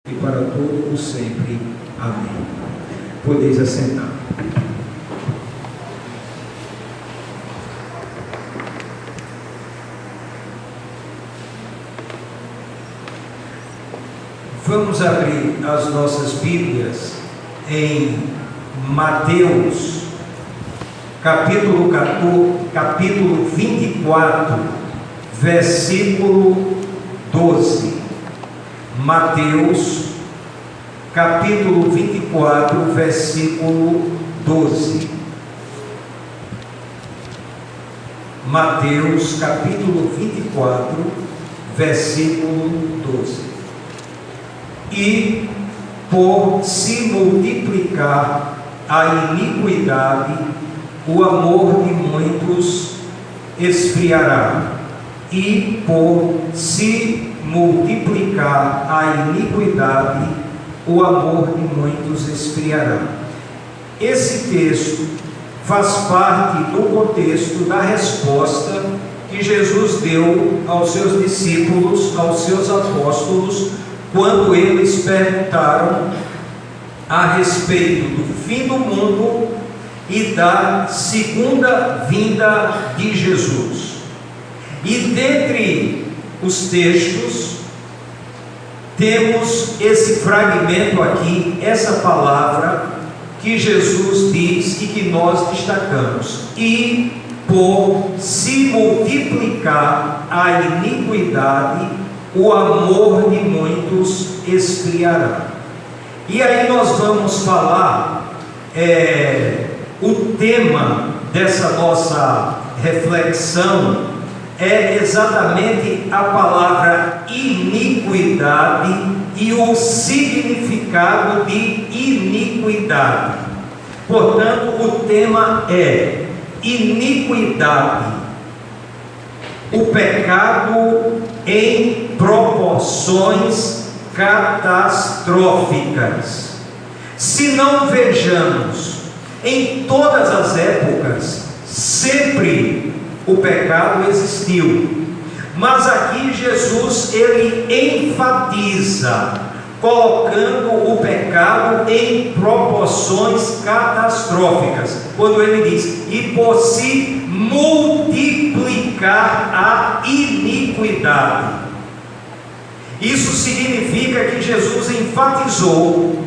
e para todo o sempre. Amém. Podeis assentar. Vamos abrir as nossas Bíblias em Mateus, capítulo 24, versículo 12. Mateus, capítulo 24, versículo 12. Mateus, capítulo 24, versículo 12. E por se multiplicar a iniquidade, o amor de muitos esfriará. E por se multiplicar a iniquidade, o amor de muitos esfriará. Esse texto faz parte do contexto da resposta que Jesus deu aos seus discípulos, aos seus apóstolos, quando eles perguntaram a respeito do fim do mundo e da segunda vinda de Jesus. E dentre os textos, temos esse fragmento aqui, essa palavra que Jesus diz e que nós destacamos: e por se multiplicar a iniquidade, o amor de muitos esfriará. E aí nós vamos falar o tema dessa nossa reflexão é exatamente a palavra iniquidade e o significado de iniquidade. Portanto, o tema é iniquidade, o pecado em proporções catastróficas. Se não vejamos, em todas as épocas, sempre o pecado existiu, mas aqui Jesus ele enfatiza, colocando o pecado em proporções catastróficas, quando ele diz: e por se multiplicar a iniquidade. Isso significa que Jesus enfatizou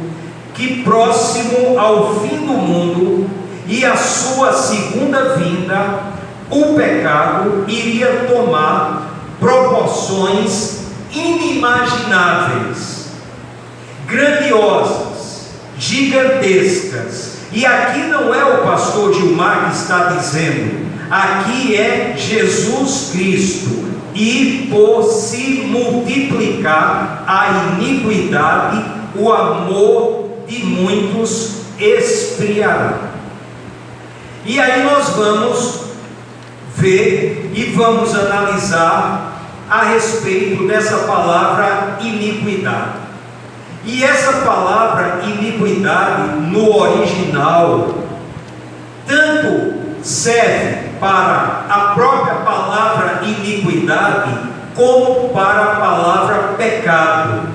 que próximo ao fim do mundo e a sua segunda vinda, o pecado iria tomar proporções inimagináveis, grandiosas, gigantescas. E aqui não é o pastor Gilmar que está dizendo, aqui é Jesus Cristo. E por se multiplicar a iniquidade, o amor de muitos esfriará. E aí nós vamos ver e vamos analisar a respeito dessa palavra iniquidade. E essa palavra iniquidade no original tanto serve para a própria palavra iniquidade como para a palavra pecado.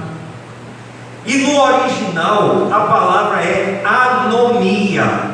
E no original a palavra é anomia,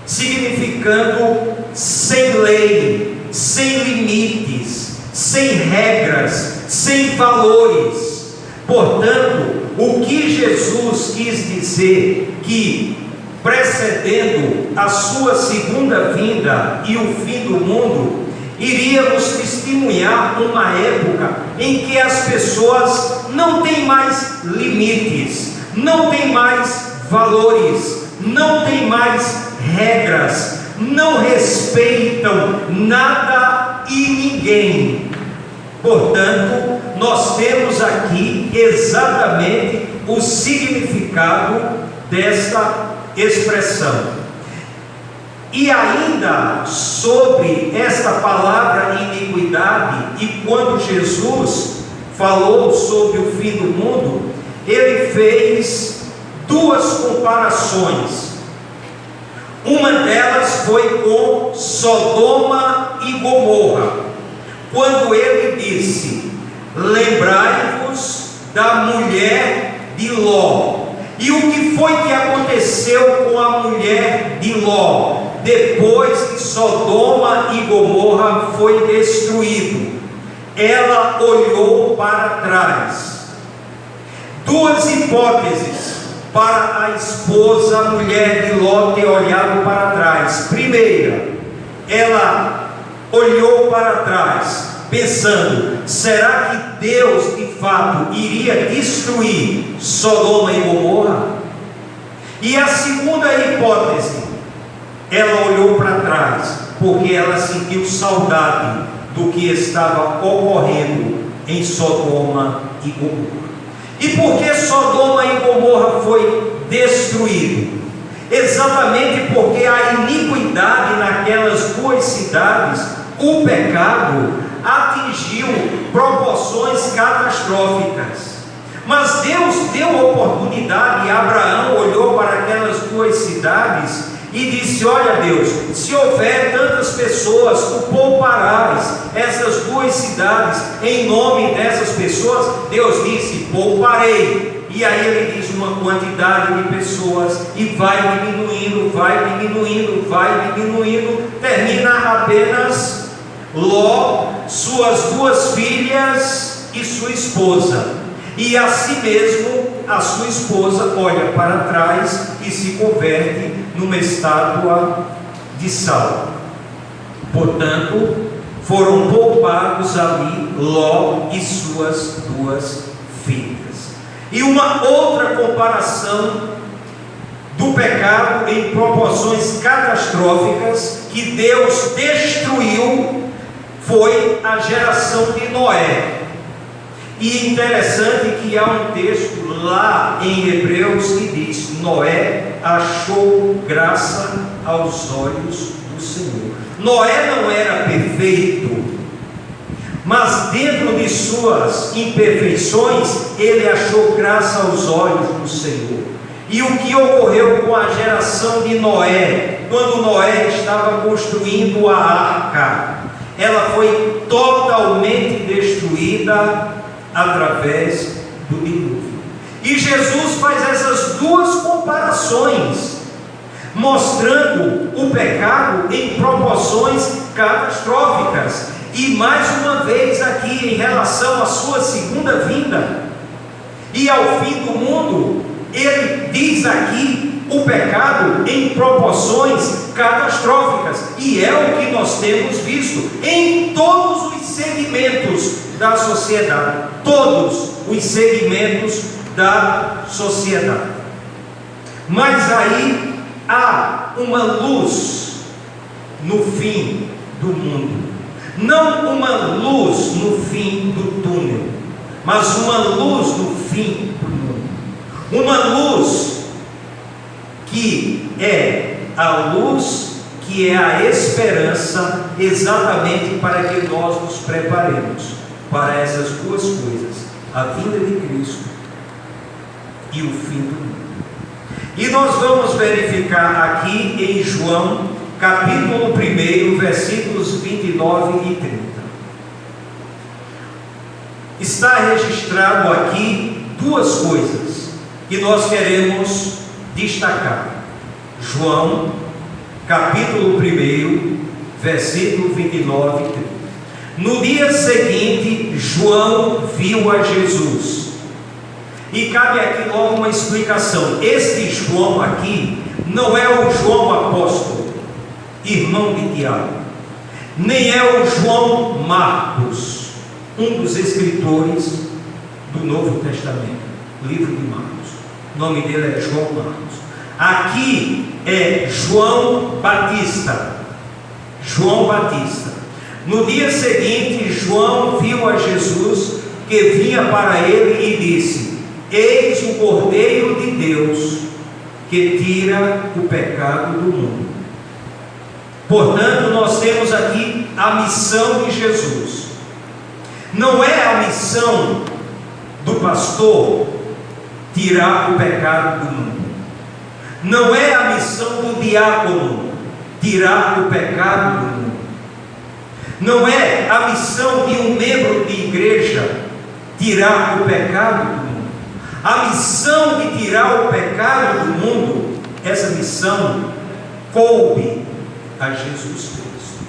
significando sem lei, sem limites, sem regras, sem valores. Portanto, o que Jesus quis dizer que, precedendo a sua segunda vinda e o fim do mundo, iríamos testemunhar uma época em que as pessoas não têm mais limites, não têm mais valores, não têm mais regras, não respeitam nada e ninguém. Portanto, nós temos aqui exatamente o significado desta expressão. E ainda sobre esta palavra iniquidade, e quando Jesus falou sobre o fim do mundo, ele fez duas comparações. Uma delas foi com Sodoma e Gomorra, quando ele disse: lembrai-vos da mulher de Ló. E o que foi que aconteceu com a mulher de Ló depois que Sodoma e Gomorra foi destruído? Ela olhou para trás. Duas hipóteses para a esposa, a mulher de Ló, ter olhado para trás. Primeira, ela olhou para trás, pensando: será que Deus de fato iria destruir Sodoma e Gomorra? E a segunda hipótese, ela olhou para trás porque ela sentiu saudade do que estava ocorrendo em Sodoma e Gomorra. E por que Sodoma e Gomorra foi destruído? Exatamente porque a iniquidade naquelas duas cidades, o pecado, atingiu proporções catastróficas. Mas Deus deu oportunidade, e Abraão olhou para aquelas duas cidades e disse: olha Deus, se houver tantas pessoas, tu pouparás essas duas cidades em nome dessas pessoas. Deus disse: pouparei. E aí ele diz uma quantidade de pessoas, e vai diminuindo, vai diminuindo, vai diminuindo, termina apenas Ló, suas duas filhas e sua esposa. E assim mesmo a sua esposa olha para trás e se converte numa estátua de sal. Portanto, foram poupados ali Ló e suas duas filhas. E uma outra comparação do pecado em proporções catastróficas que Deus destruiu foi a geração de Noé. E interessante que há um texto lá em Hebreus que diz: Noé achou graça aos olhos do Senhor. Noé não era perfeito, mas dentro de suas imperfeições, ele achou graça aos olhos do Senhor. E o que ocorreu com a geração de Noé, quando Noé estava construindo a arca? Ela foi totalmente destruída através do dilúvio. E Jesus faz essas duas comparações, mostrando o pecado em proporções catastróficas. E mais uma vez aqui em relação à sua segunda vinda e ao fim do mundo, ele diz aqui o pecado em proporções catastróficas. E é o que nós temos visto em todos os segmentos da sociedade. Todos os segmentos da sociedade. Mas aí há uma luz no fim do mundo. Não uma luz no fim do túnel, mas uma luz no fim do mundo. Uma luz que é a luz, que é a esperança, exatamente para que nós nos preparemos para essas duas coisas: a vinda de Cristo e o fim do mundo. E nós vamos verificar aqui em João capítulo 1, versículos 29 e 30. Está registrado aqui duas coisas que nós queremos destacar. João capítulo 1, versículo 29 e 30. No dia seguinte, João viu a Jesus. E cabe aqui logo uma explicação. Este João aqui não é o João apóstolo, irmão de Tiago, nem é o João Marcos, um dos escritores do Novo Testamento, livro de Marcos. O nome dele é João Marcos. Aqui é João Batista. João Batista. No dia seguinte, João viu a Jesus que vinha para ele e disse: eis o Cordeiro de Deus que tira o pecado do mundo. Portanto, nós temos aqui a missão de Jesus. Não é a missão do pastor tirar o pecado do mundo. Não é a missão do diácono tirar o pecado do mundo. Não é a missão de um membro de igreja tirar o pecado do mundo. A missão de tirar o pecado do mundo, essa missão coube a Jesus Cristo.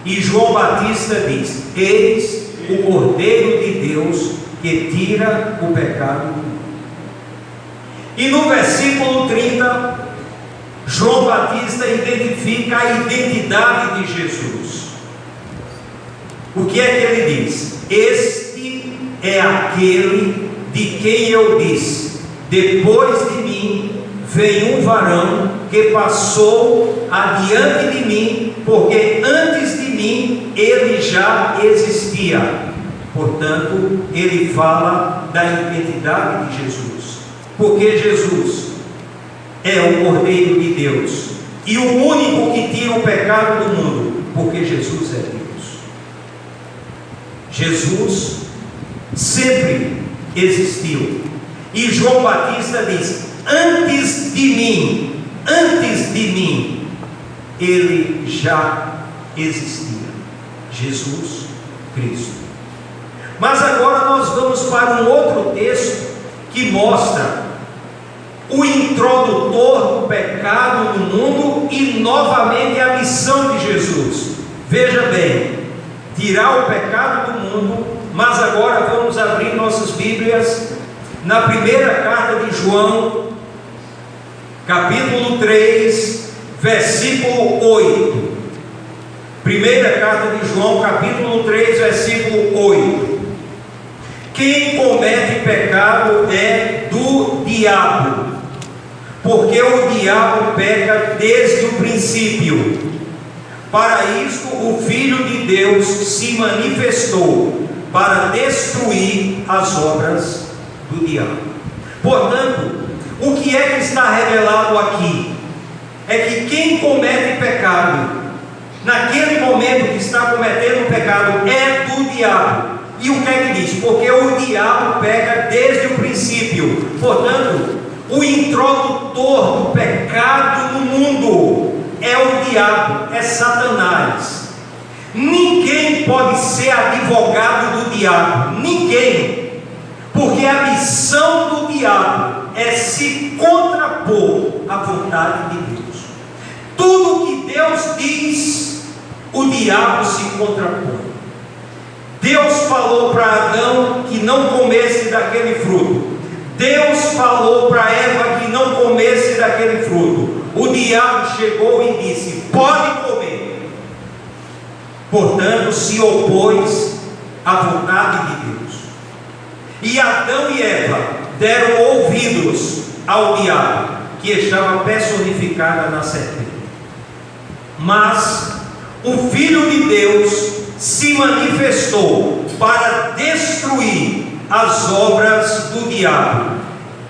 E João Batista diz: eis o Cordeiro de Deus que tira o pecado do mundo. E no versículo 30, João Batista identifica a identidade de Jesus. O que é que ele diz? Este é aquele de quem eu disse: depois de mim vem um varão que passou adiante de mim, porque antes de mim ele já existia. Portanto, ele fala da identidade de Jesus, porque Jesus é o Cordeiro de Deus e o único que tira o pecado do mundo, porque Jesus é Deus. Jesus sempre existiu. E João Batista diz: antes de mim, ele já existia. Jesus Cristo. Mas agora nós vamos para um outro texto que mostra o introdutor do pecado no mundo e novamente a missão de Jesus. Veja bem, tirar o pecado do mundo. Mas agora vamos abrir nossas Bíblias na primeira carta de João, capítulo 3, versículo 8. Primeira carta de João, capítulo 3, versículo 8. Quem comete pecado é do diabo, porque o diabo peca desde o princípio. Para isto o Filho de Deus se manifestou, para destruir as obras do diabo. Portanto, o que é que está revelado aqui? É que quem comete pecado, naquele momento que está cometendo o pecado, é do diabo. E o que é que diz? Porque o diabo peca desde o princípio. Portanto, o introdutor do pecado no mundo é o diabo, é Satanás. Ninguém pode ser advogado do diabo, ninguém, porque a missão do diabo é se contrapor à vontade de Deus. Tudo que Deus diz, o diabo se contrapõe. Deus falou para Adão que não comesse daquele fruto. Deus falou para Eva que não comesse daquele fruto. O diabo chegou e disse: pode comer. Portanto, se opôs à vontade de Deus. E Adão e Eva deram ouvidos ao diabo, que estava personificada na serpente. Mas o Filho de Deus se manifestou para destruir as obras do diabo.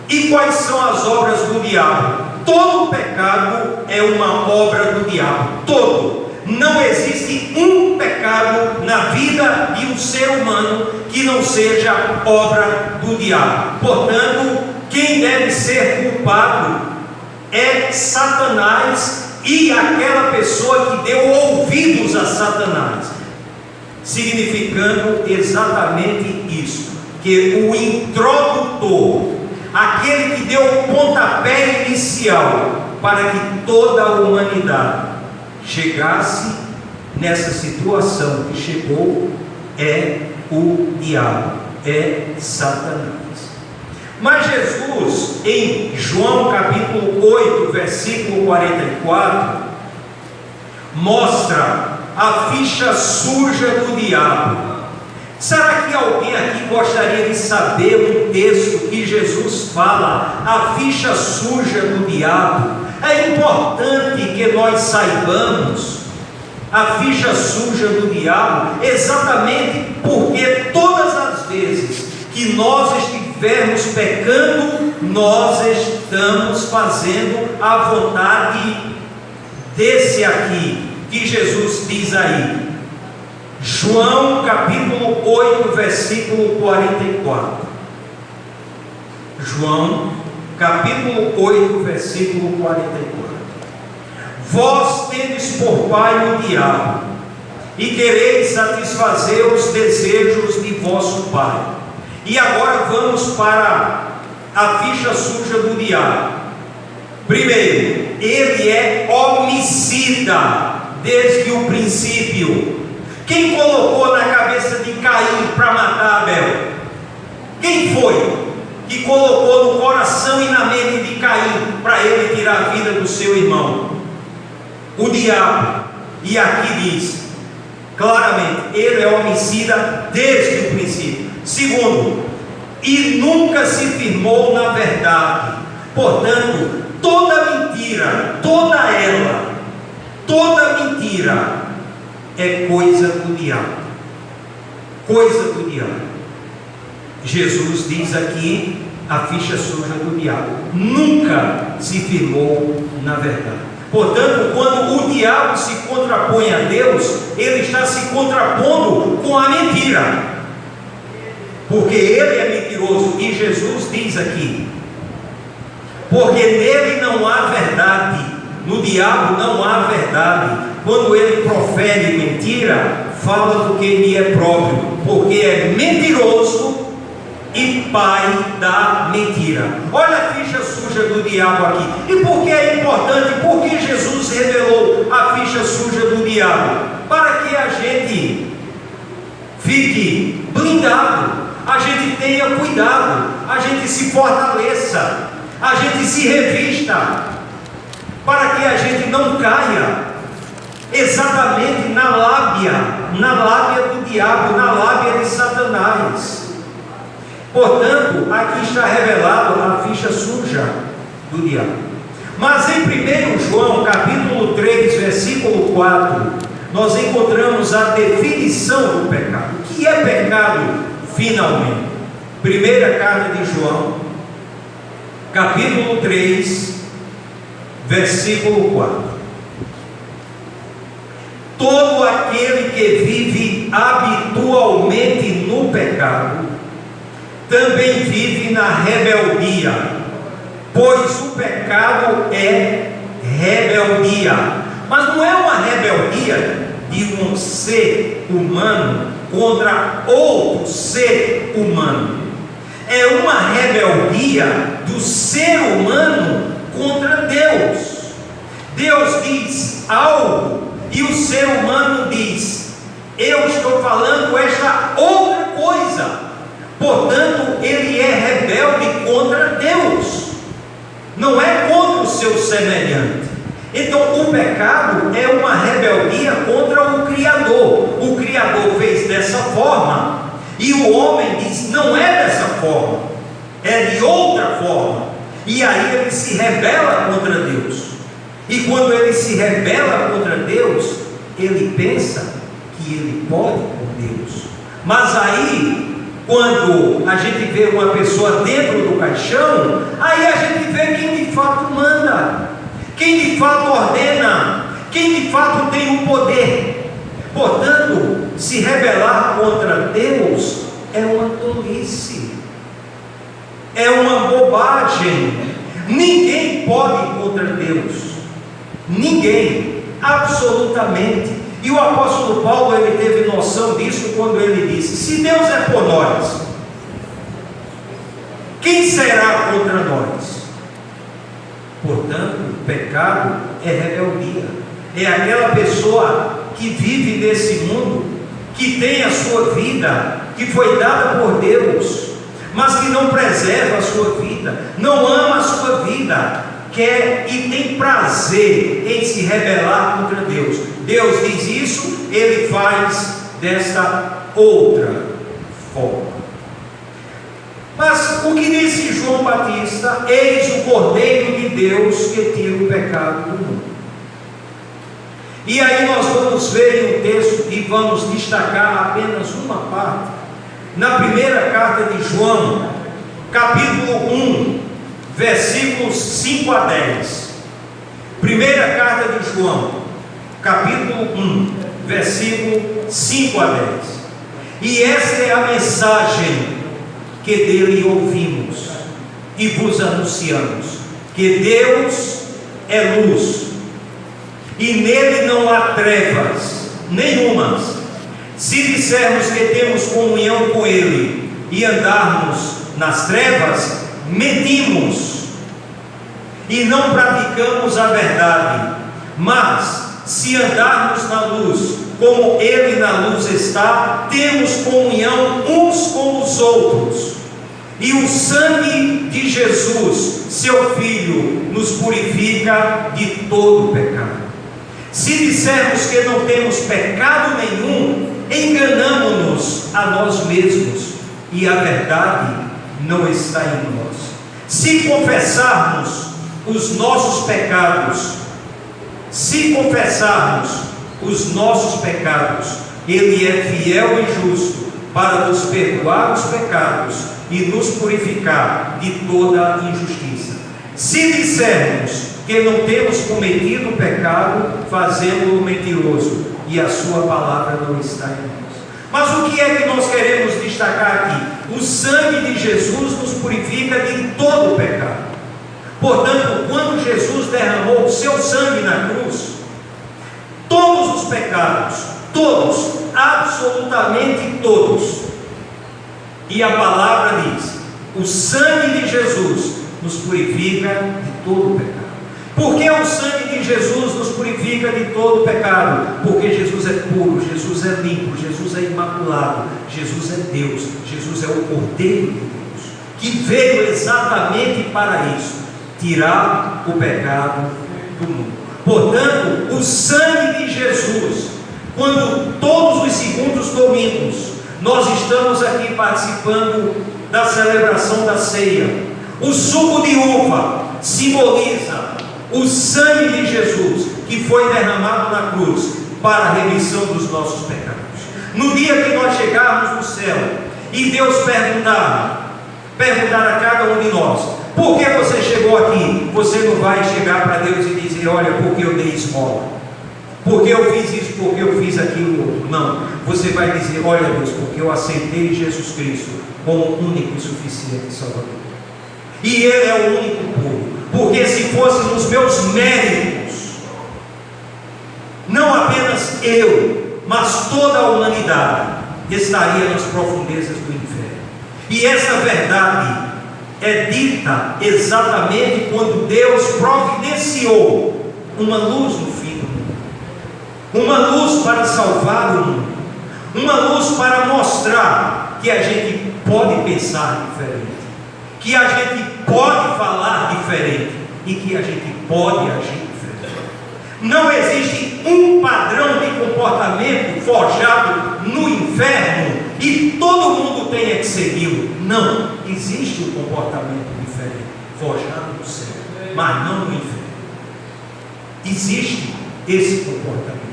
E quais são as obras do diabo? Todo pecado é uma obra do diabo. Todo. Não existe um pecado na vida de um ser humano que não seja obra do diabo. Portanto, quem deve ser culpado é Satanás e aquela pessoa que deu ouvidos a Satanás, significando exatamente isso, que o introdutor, aquele que deu o pontapé inicial para que toda a humanidade chegasse nessa situação que chegou, é o diabo, é Satanás. Mas Jesus, em João capítulo 8, versículo 44, mostra a ficha suja do diabo. Será que alguém aqui gostaria de saber um texto que Jesus fala a ficha suja do diabo? É importante que nós saibamos a ficha suja do diabo, exatamente porque todas as vezes que nós estivermos pecando, nós estamos fazendo a vontade desse aqui, que Jesus diz aí. João capítulo 8, versículo 44. João capítulo 8, versículo 44. Vós tendes por pai o diabo, e quereis satisfazer os desejos de vosso pai. E agora vamos para a ficha suja do diabo. Primeiro, ele é homicida desde o princípio. Quem colocou na cabeça de Caim para matar Abel? Quem foi que colocou no coração e na mente de Caim para ele tirar a vida do seu irmão? O diabo. E aqui diz claramente, ele é homicida desde o princípio. Segundo, e nunca se firmou na verdade. Portanto, toda mentira, toda mentira é coisa do diabo. Coisa do diabo. Jesus diz aqui a ficha suja do diabo. Nunca se firmou na verdade. Portanto, quando o diabo se contrapõe a Deus, ele está se contrapondo com a mentira, porque ele é mentiroso. E Jesus diz aqui, porque nele não há verdade, no diabo não há verdade. Quando ele profere mentira, fala do que lhe é próprio, porque é mentiroso e pai da mentira. Olha a ficha suja do diabo aqui. E por que é importante? Porque Jesus revelou a ficha suja do diabo, para que a gente fique blindado, a gente tenha cuidado, a gente se fortaleça, a gente se revista, para que a gente não caia exatamente na lábia do diabo, na lábia de Satanás. Portanto, aqui está revelado a ficha suja do diabo. Mas em 1 João, capítulo 3, versículo 4, nós encontramos a definição do pecado. O que é pecado, finalmente? Primeira carta de João, capítulo 3, versículo 4. Todo aquele que vive habitualmente no pecado também vive na rebeldia, pois o pecado é rebeldia. Mas não é uma rebeldia de um ser humano contra outro ser humano, é uma rebeldia do ser humano contra Deus. Deus diz algo e o ser humano diz: eu estou falando esta outra coisa. Portanto, ele é rebelde contra Deus, não é contra o seu semelhante. Então, o pecado é uma rebeldia contra o Criador. O Criador fez dessa forma, e o homem diz: não é dessa forma, é de outra forma. E aí ele se rebela contra Deus. E quando ele se rebela contra Deus, ele pensa que ele pode com Deus. Mas aí, quando a gente vê uma pessoa dentro do caixão, aí a gente vê quem de fato manda, quem de fato ordena, quem de fato tem o poder. Portanto, se rebelar contra Deus é uma tolice, é uma bobagem. Ninguém pode ir contra Deus, ninguém, absolutamente. E o apóstolo Paulo, ele teve noção disso quando ele disse: se Deus é por nós, quem será contra nós? Portanto, o pecado é rebeldia, é aquela pessoa que vive nesse mundo, que tem a sua vida, que foi dada por Deus, mas que não preserva a sua vida, não ama a sua vida, quer e tem prazer em se rebelar contra Deus. Deus diz isso, ele faz desta outra forma. Mas o que disse João Batista? Eis o Cordeiro de Deus que tira o pecado do mundo. E aí nós vamos ver um texto e vamos destacar apenas uma parte. Na primeira carta de João, capítulo 1, versículos 5 a 10. Primeira carta de João, capítulo 1, versículo 5 a 10. E esta é a mensagem que dele ouvimos e vos anunciamos: que Deus é luz, e nele não há trevas nenhumas. Se dissermos que temos comunhão com ele e andarmos nas trevas, mentimos e não praticamos a verdade. Mas, se andarmos na luz, como Ele na luz está, temos comunhão uns com os outros. E o sangue de Jesus, seu Filho, nos purifica de todo pecado. Se dissermos que não temos pecado nenhum, enganamo-nos a nós mesmos, e a verdade não está em nós. Se confessarmos os nossos pecados, Ele é fiel e justo para nos perdoar os pecados e nos purificar de toda injustiça. Se dissermos que não temos cometido pecado, fazemos-o mentiroso, e a sua palavra não está em nós. Mas o que é que nós queremos destacar aqui? O sangue de Jesus nos purifica de todo pecado. Portanto, quando Jesus derramou o seu sangue na cruz, todos os pecados, todos, absolutamente todos, e a palavra diz, o sangue de Jesus nos purifica de todo pecado. Por que o sangue de Jesus nos purifica de todo pecado? Porque Jesus é puro, Jesus é limpo, Jesus é imaculado, Jesus é Deus, Jesus é o Cordeiro de Deus, que veio exatamente para isso, tirar o pecado do mundo. Portanto, o sangue de Jesus, quando todos os segundos domingos nós estamos aqui participando da celebração da ceia, o suco de uva simboliza o sangue de Jesus que foi derramado na cruz para a remissão dos nossos pecados. No dia que nós chegarmos no céu e Deus perguntar a cada um de nós: por que você chegou aqui? Você não vai chegar para Deus e dizer: olha, porque eu dei esmola, porque eu fiz isso, porque eu fiz aquilo outro. Não, você vai dizer: olha Deus, porque eu aceitei Jesus Cristo como o único e suficiente Salvador, e Ele é o único puro. Porque se fossem os meus méritos, não apenas eu, mas toda a humanidade estaria nas profundezas do inferno. E essa verdade é dita exatamente quando Deus providenciou uma luz no fim do mundo, uma luz para salvar o mundo, uma luz para mostrar que a gente pode pensar diferente, que a gente pode falar diferente e que a gente pode agir diferente. Não existe um padrão de comportamento forjado no inferno e todo mundo tenha que segui-lo. Não, existe um comportamento diferente forjado no céu, mas não no inferno. Existe esse comportamento.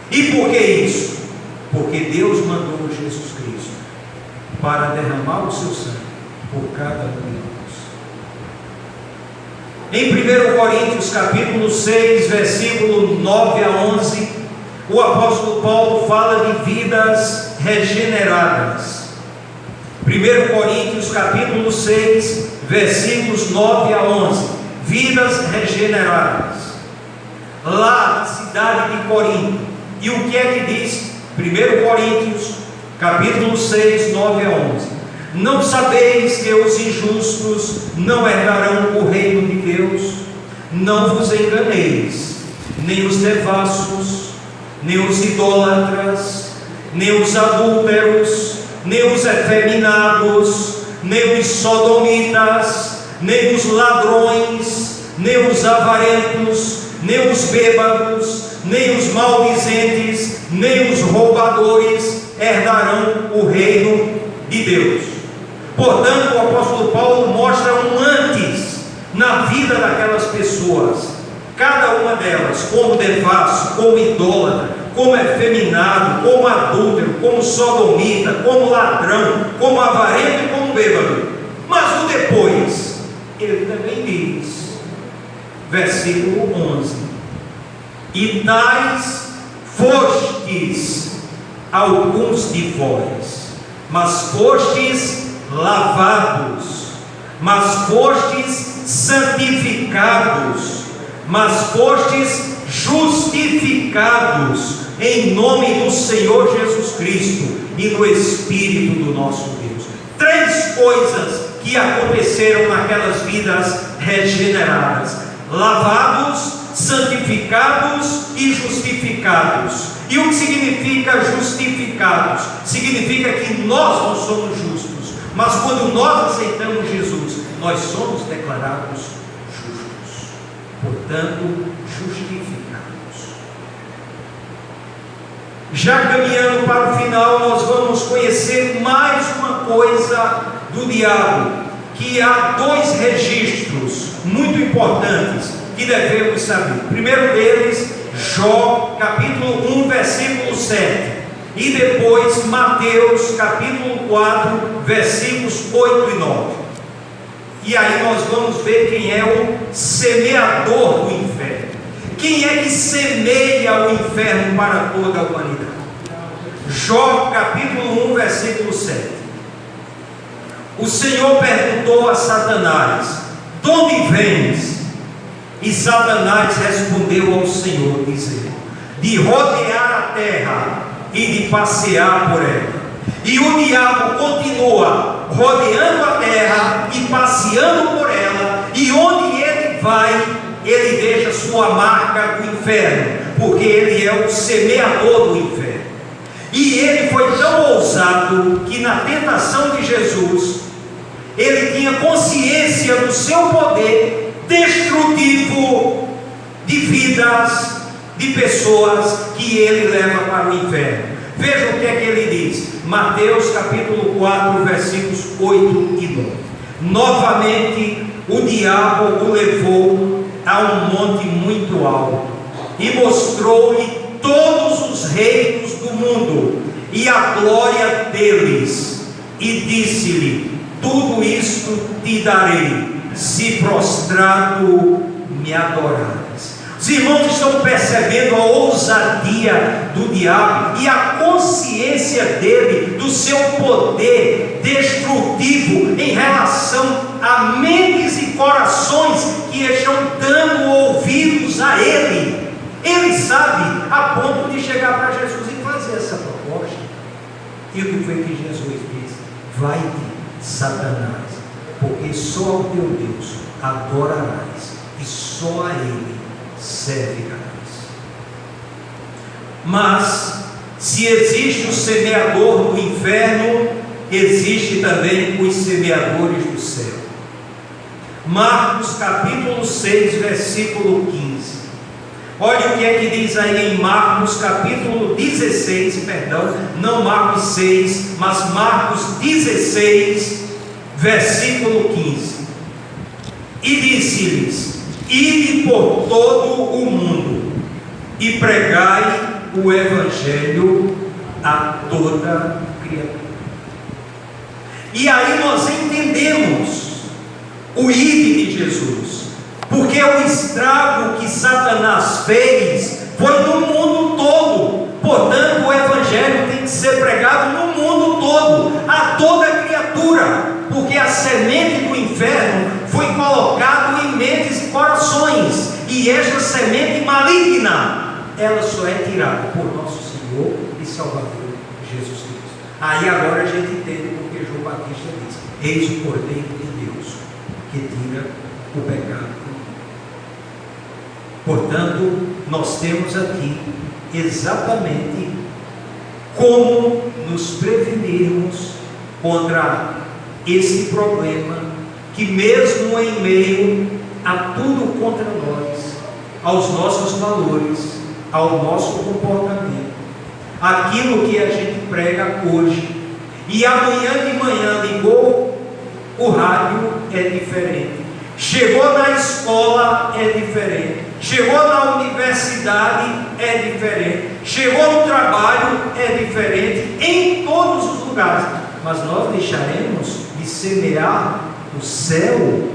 E por que isso? Porque Deus mandou Jesus Cristo para derramar o seu sangue por cada um de nós. Em 1 Coríntios capítulo 6, versículo 9 a 11, o apóstolo Paulo fala de vidas regeneradas. 1 Coríntios capítulo 6, versículos 9 a 11, vidas regeneradas, lá na cidade de Corinto. E o que é que diz 1 Coríntios capítulo 6, 9 a 11? Não sabeis que os injustos não herdarão o reino de Deus? Não vos enganeis, nem os devassos, nem os idólatras, nem os adúlteros, nem os efeminados, nem os sodomitas, nem os ladrões, nem os avarentos, nem os bêbados, nem os maldizentes, nem os roubadores herdarão o reino de Deus. Portanto, o apóstolo Paulo mostra um antes na vida daquelas pessoas, cada uma delas, como devasso, como idólatra, como efeminado, como adúltero, como sodomita, como ladrão, como avarento e como bêbado. Mas o depois, ele também diz, versículo 11: e tais fostes alguns de vós, mas fostes lavados, mas fostes santificados, mas fostes justificados em nome do Senhor Jesus Cristo e no Espírito do nosso Deus. Três coisas que aconteceram naquelas vidas regeneradas: lavados, santificados e justificados. E o que significa justificados? Significa que nós não somos justos, mas quando nós aceitamos Jesus, nós somos declarados justos, portanto justificados. Já caminhando para o final, nós vamos conhecer mais uma coisa do diabo, que há dois registros muito importantes que devemos saber. O primeiro deles, Jó capítulo 1 versículo 7, e depois Mateus capítulo 4 versículos 8 e 9. E aí nós vamos ver quem é o semeador do inferno. Quem é que semeia o inferno para toda a humanidade? Jó capítulo 1 versículo 7. O Senhor perguntou a Satanás: de onde vens? E Satanás respondeu ao Senhor, dizendo: de rodear a terra e de passear por ela. E o diabo continua rodeando a terra e passeando por ela, e onde ele vai, ele deixa sua marca do inferno, porque ele é o semeador do inferno. E ele foi tão ousado que na tentação de Jesus, ele tinha consciência do seu poder destrutivo de vidas, de pessoas que ele leva para o inferno. Veja o que é que ele diz, Mateus capítulo 4 versículos 8 e 9. Novamente o diabo o levou a um monte muito alto e mostrou-lhe todos os reinos do mundo e a glória deles, e disse-lhe: tudo isto te darei, se prostrado me adorares. Os irmãos estão percebendo a ousadia do diabo e a consciência dele do seu poder destrutivo em relação a mentes e corações que estão dando ouvidos a ele. Ele sabe, a ponto de chegar para Jesus e fazer essa proposta. E o que foi que Jesus disse? Vai-te, Satanás, porque só ao teu Deus adorarás e só a ele servirás. Mas se existe o semeador do inferno, existe também os semeadores do céu. Marcos capítulo 6 versículo 15. Olha o que é que diz aí em Marcos capítulo 16, perdão, não Marcos 6, mas Marcos 16 versículo 15. E disse-lhes: ide por todo o mundo e pregai o evangelho a toda criatura. E aí nós entendemos o ide de Jesus, porque o estrago que Satanás fez foi no mundo todo. Portanto, o evangelho tem que ser pregado no mundo todo, a toda criatura, porque a semente do inferno foi colocada em mentes e corações, e esta semente maligna, ela só é tirada por nosso Senhor e Salvador Jesus Cristo. Aí agora a gente entende porque João Batista diz: eis o Cordeiro de Deus que tira o pecado. Portanto, nós temos aqui exatamente como nos prevenirmos contra esse problema, que mesmo em meio a tudo contra nós, aos nossos valores, ao nosso comportamento, aquilo que a gente prega hoje, e amanhã de manhã ligou o rádio, é diferente, chegou na escola, é diferente, chegou na universidade, é diferente, chegou no trabalho, é diferente, em todos os lugares. Mas nós deixaremos de semear o céu,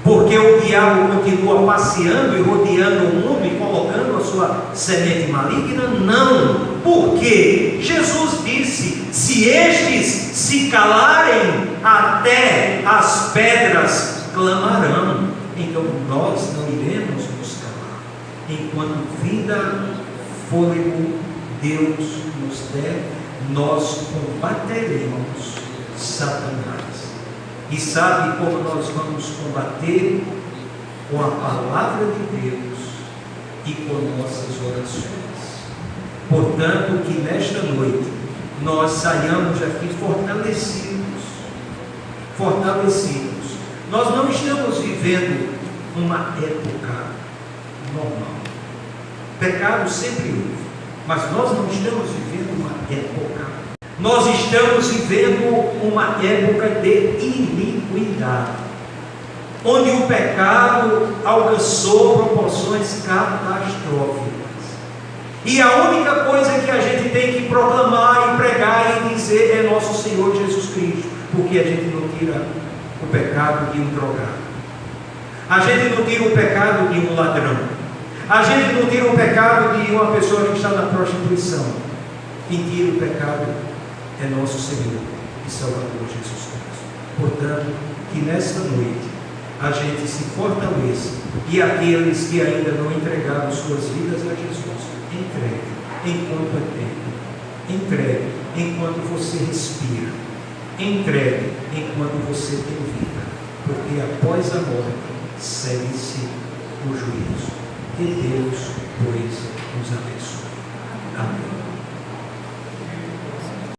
porque o diabo continua passeando e rodeando o mundo e colocando a sua semente maligna? Não, porque Jesus disse: se estes se calarem, até as pedras clamarão. Então nós não iremos nos calar, enquanto vida, fôlego Deus nos der, nós combateremos Satanás. e sabe como nós vamos combater com a palavra de Deus e com nossas orações. Portanto, que nesta noite nós saiamos aqui fortalecidos. Nós não estamos vivendo uma época normal. Pecado sempre houve, mas nós não estamos vivendo uma época. Nós estamos vivendo uma época de iniquidade, onde o pecado alcançou proporções catastróficas. E a única coisa que a gente tem que proclamar e pregar e dizer é nosso Senhor Jesus Cristo, porque a gente não tira o pecado de um drogado, a gente não tira o pecado de um ladrão, a gente não tira o pecado de uma pessoa que está na prostituição. Quem tira o pecado é nosso Senhor e Salvador Jesus Cristo. Portanto, que nesta noite a gente se fortaleça, e aqueles que ainda não entregaram suas vidas a Jesus, entregue enquanto é tempo, entregue enquanto você respira, entregue enquanto você tem vida, porque após a morte segue-se o juízo. Que Deus, pois, nos abençoe.